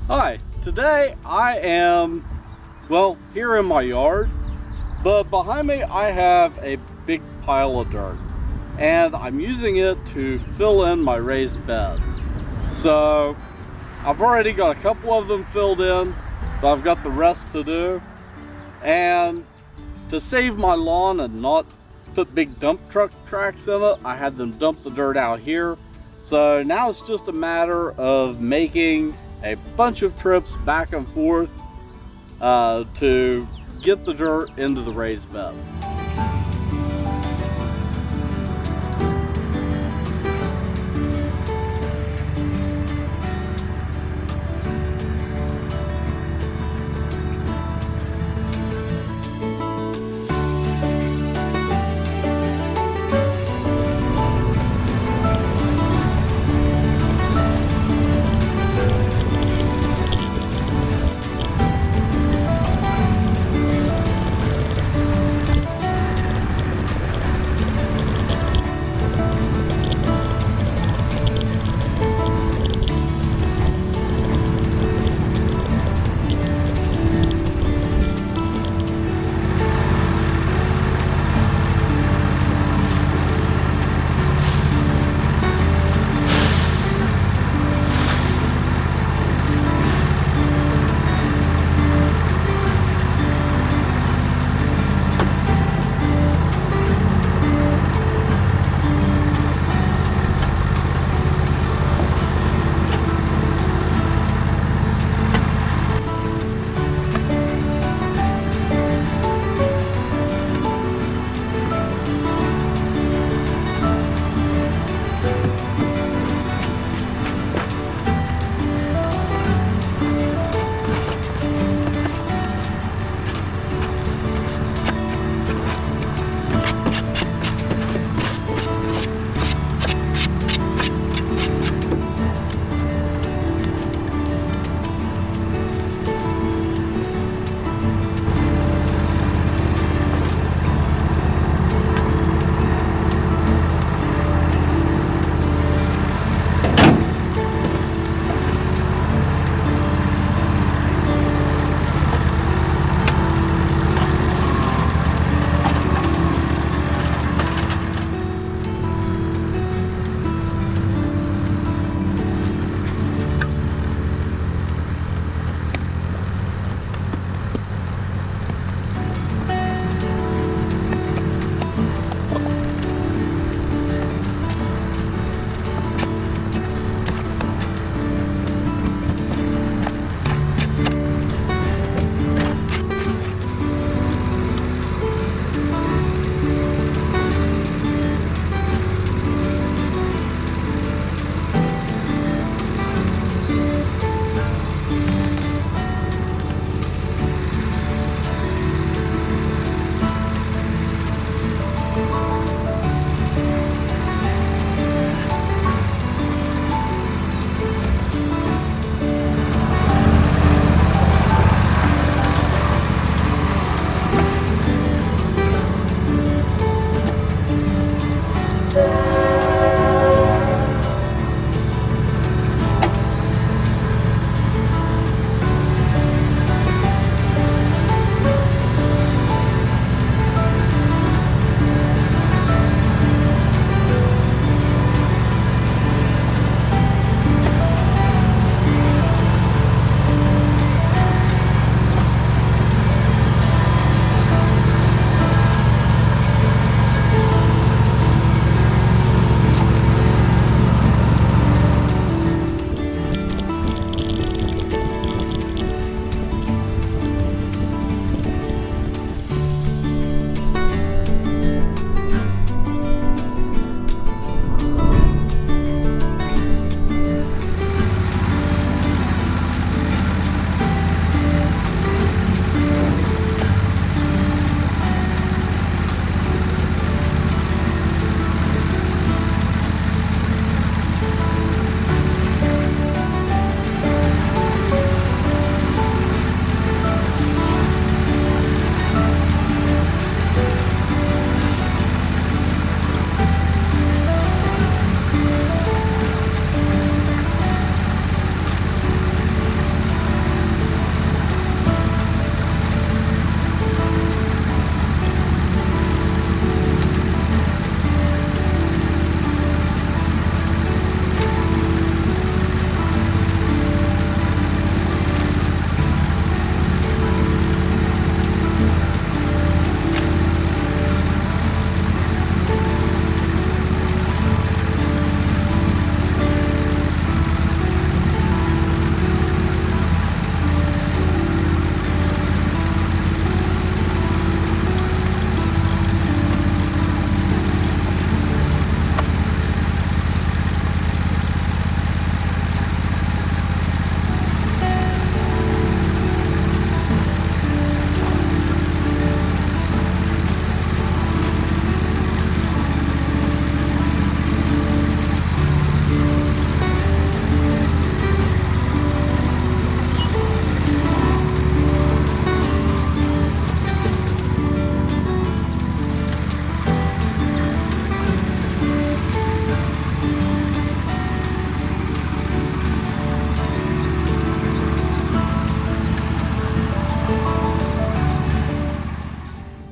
Hi, today I am, well, here in my yard, but behind me I have a big pile of dirt and I'm using it to fill in my raised beds. So I've already got a couple of them filled in, but I've got the rest to do. And to save my lawn and not put big dump truck tracks in it, I had them dump the dirt out here. So now it's just a matter of making a bunch of trips back and forth to get the dirt into the raised bed.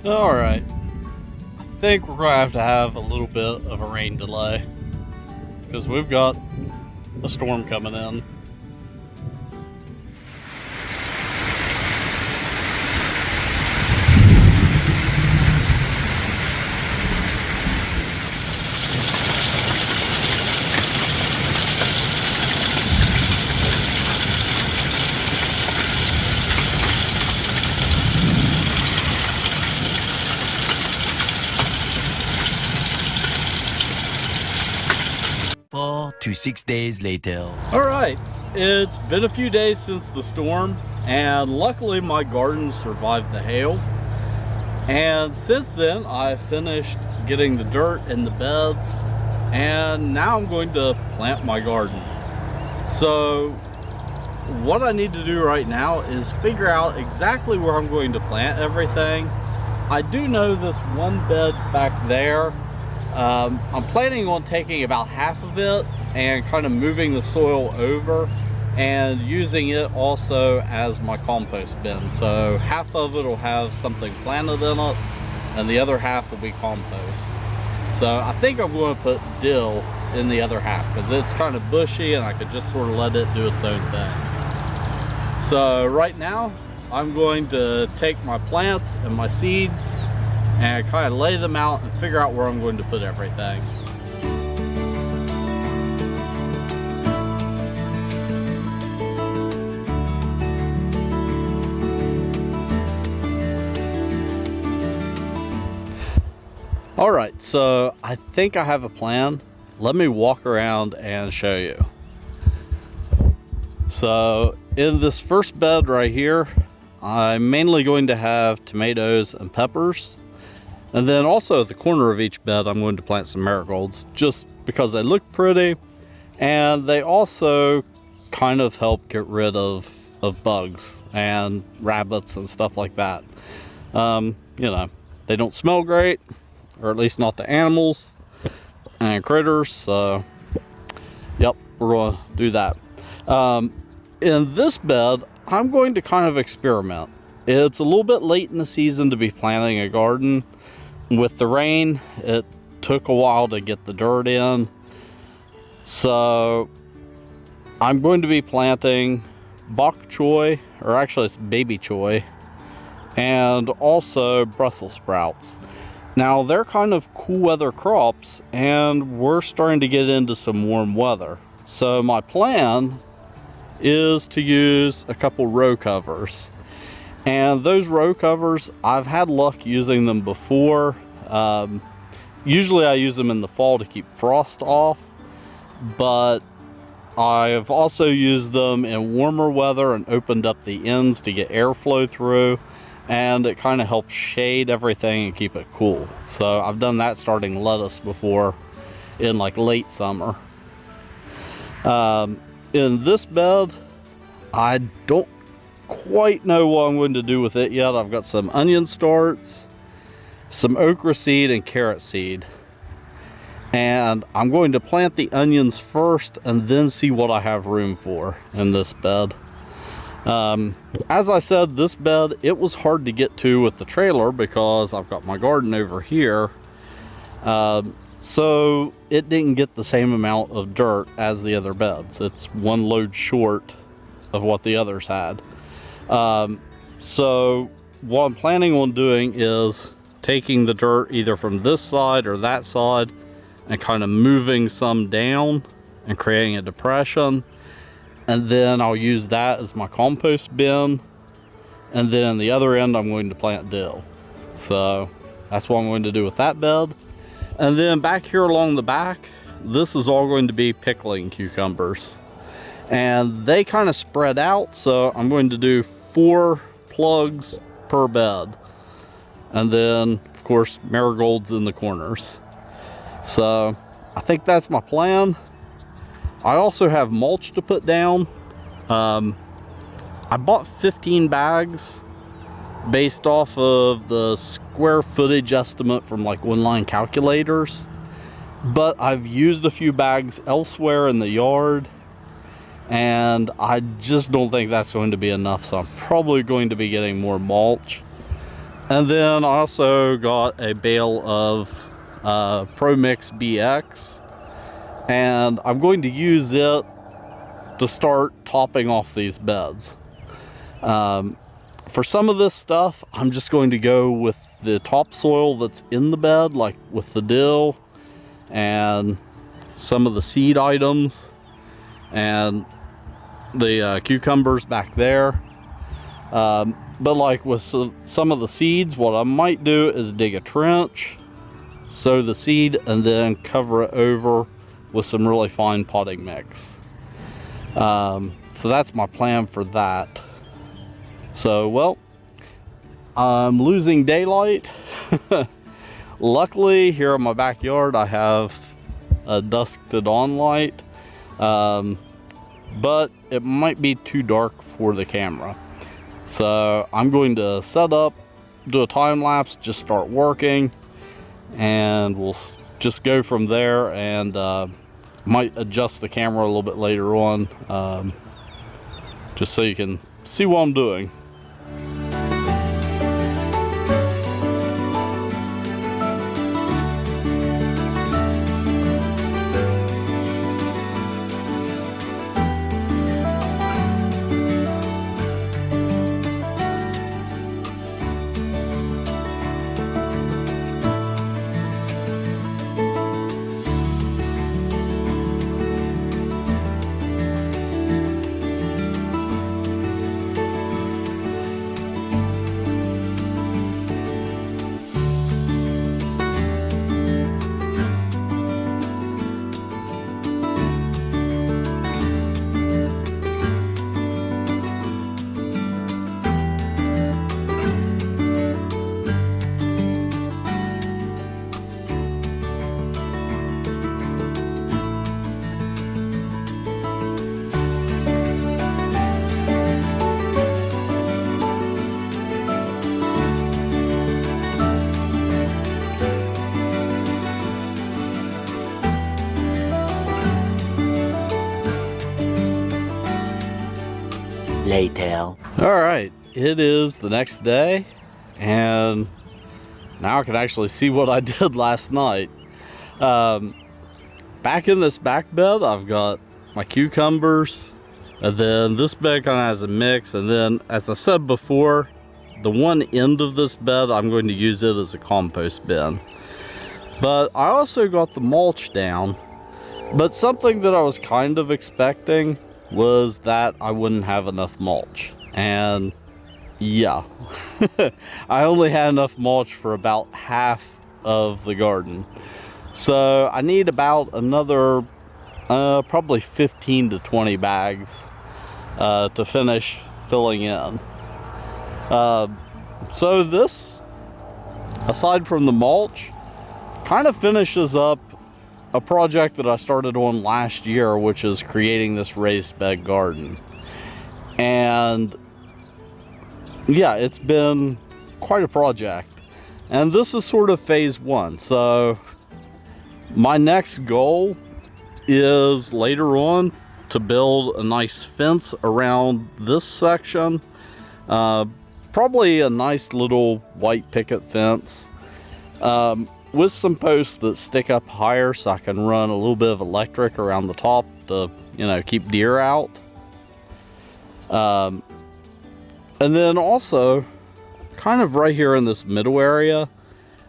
Alright, I think we're going to have a little bit of a rain delay because we've got a storm coming in. To 6 days later. Alright, it's been a few days since the storm, and luckily my garden survived the hail. And since then I finished getting the dirt in the beds, and now I'm going to plant my garden. So what I need to do right now is figure out exactly where I'm going to plant everything. I do know this one bed back there. I'm planning on taking about half of it and kind of moving the soil over and using it also as my compost bin. So half of it will have something planted in it and the other half will be compost. So I think I'm going to put dill in the other half because it's kind of bushy and I could just sort of let it do its own thing. So right now I'm going to take my plants and my seeds and kind of lay them out and figure out where I'm going to put everything. Alright, so I think I have a plan. Let me walk around and show you. So in this first bed right here, I'm mainly going to have tomatoes and peppers. And then also at the corner of each bed, I'm going to plant some marigolds just because they look pretty and they also kind of help get rid of bugs and rabbits and stuff like that. You know, they don't smell great, or at least not to animals and critters. So, yep, we're going to do that. In this bed, I'm going to kind of experiment. It's a little bit late in the season to be planting a garden. With the rain, it took a while to get the dirt in. So I'm going to be planting bok choy, or actually it's baby choy, and also Brussels sprouts. Now they're kind of cool weather crops and we're starting to get into some warm weather. So my plan is to use a couple row covers. And those row covers, I've had luck using them before. Usually I use them in the fall to keep frost off, but I've also used them in warmer weather and opened up the ends to get airflow through, and it kind of helps shade everything and keep it cool. So I've done that starting lettuce before in like late summer. In this bed, I don't quite know what I'm going to do with it yet. I've got some onion starts, some okra seed and carrot seed, and I'm going to plant the onions first and then see what I have room for in this bed. As I said, this bed, it was hard to get to with the trailer because I've got my garden over here, so it didn't get the same amount of dirt as the other beds. It's one load short of what the others had. So what I'm planning on doing is taking the dirt either from this side or that side and kind of moving some down and creating a depression, and then I'll use that as my compost bin, and then on the other end I'm going to plant dill. So that's what I'm going to do with that bed. And then back here along the back, this is all going to be pickling cucumbers, and they kind of spread out, so I'm going to do 4 plugs per bed, and then of course marigolds in the corners. So I think that's my plan. I also have mulch to put down. I bought 15 bags based off of the square footage estimate from like online calculators, but I've used a few bags elsewhere in the yard and I just don't think that's going to be enough, so I'm probably going to be getting more mulch. And then I also got a bale of Pro Mix BX, and I'm going to use it to start topping off these beds. For some of this stuff, I'm just going to go with the topsoil that's in the bed, like with the dill and some of the seed items and the cucumbers back there. But like with some of the seeds, what I might do is dig a trench, sow the seed, and then cover it over with some really fine potting mix. So that's my plan for that. So, well, I'm losing daylight. Luckily, here in my backyard, I have a dusk to dawn light, but it might be too dark for the camera. So I'm going to set up, do a time lapse, just start working, and we'll just go from there, and might adjust the camera a little bit later on, just so you can see what I'm doing. Later. All right, it is the next day, and now I can actually see what I did last night. Back in this back bed, I've got my cucumbers, and then this bed kind of has a mix, and then, as I said before, the one end of this bed, I'm going to use it as a compost bin. But I also got the mulch down, but something that I was kind of expecting was that I wouldn't have enough mulch, and yeah, I only had enough mulch for about half of the garden. So I need about another probably 15 to 20 bags to finish filling in. So this, aside from the mulch, kind of finishes up a project that I started on last year, which is creating this raised bed garden. And yeah, it's been quite a project, and this is sort of phase one. So my next goal is later on to build a nice fence around this section, probably a nice little white picket fence, with some posts that stick up higher so I can run a little bit of electric around the top to, you know, keep deer out. And then also, kind of right here in this middle area,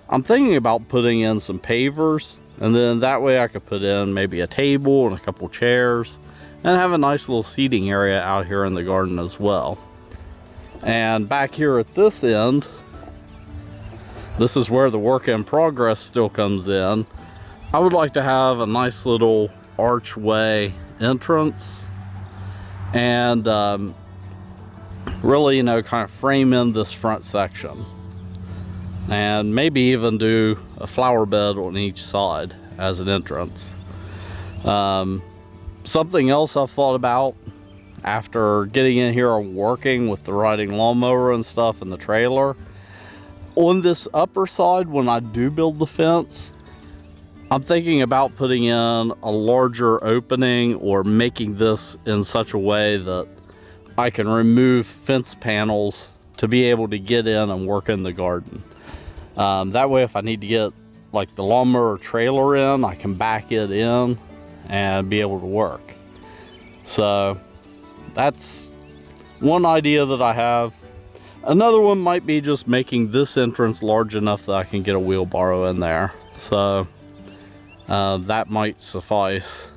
I'm thinking about putting in some pavers, and then that way I could put in maybe a table and a couple chairs and have a nice little seating area out here in the garden as well. And back here at this end, this is where the work in progress still comes in. I would like to have a nice little archway entrance, and really, you know, kind of frame in this front section, and maybe even do a flower bed on each side as an entrance. Something else I've thought about after getting in here and working with the riding lawnmower and stuff in the trailer, on this upper side, when I do build the fence, I'm thinking about putting in a larger opening, or making this in such a way that I can remove fence panels to be able to get in and work in the garden. That way, if I need to get like the lawnmower trailer in, I can back it in and be able to work. So that's one idea that I have. Another one might be just making this entrance large enough that I can get a wheelbarrow in there. So that might suffice.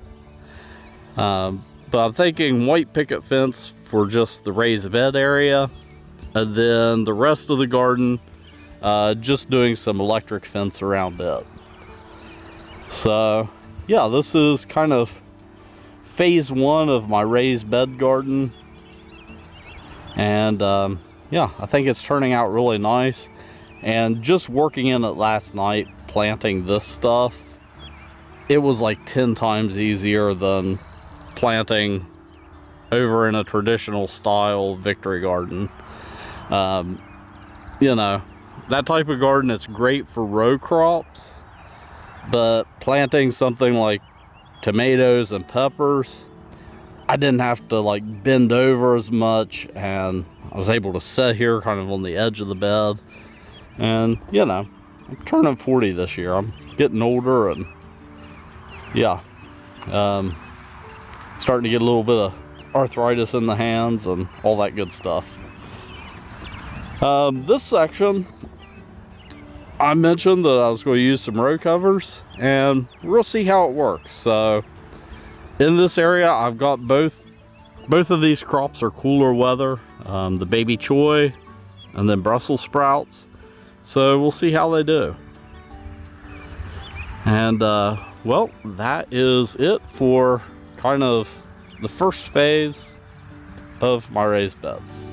But I'm thinking white picket fence for just the raised bed area, and then the rest of the garden, just doing some electric fence around it. So yeah, this is kind of phase one of my raised bed garden. And yeah, I think it's turning out really nice. And just working in it last night, planting this stuff, it was like 10 times easier than planting over in a traditional style victory garden. You know, that type of garden, it's great for row crops, but planting something like tomatoes and peppers, I didn't have to like bend over as much, and I was able to sit here kind of on the edge of the bed. And you know, I'm turning 40 this year. I'm getting older, and yeah, starting to get a little bit of arthritis in the hands and all that good stuff. This section, I mentioned that I was going to use some row covers, and we'll see how it works. So in this area, I've got both of these crops are cooler weather, the baby choy and then Brussels sprouts. So we'll see how they do. And well, that is it for kind of the first phase of my raised beds.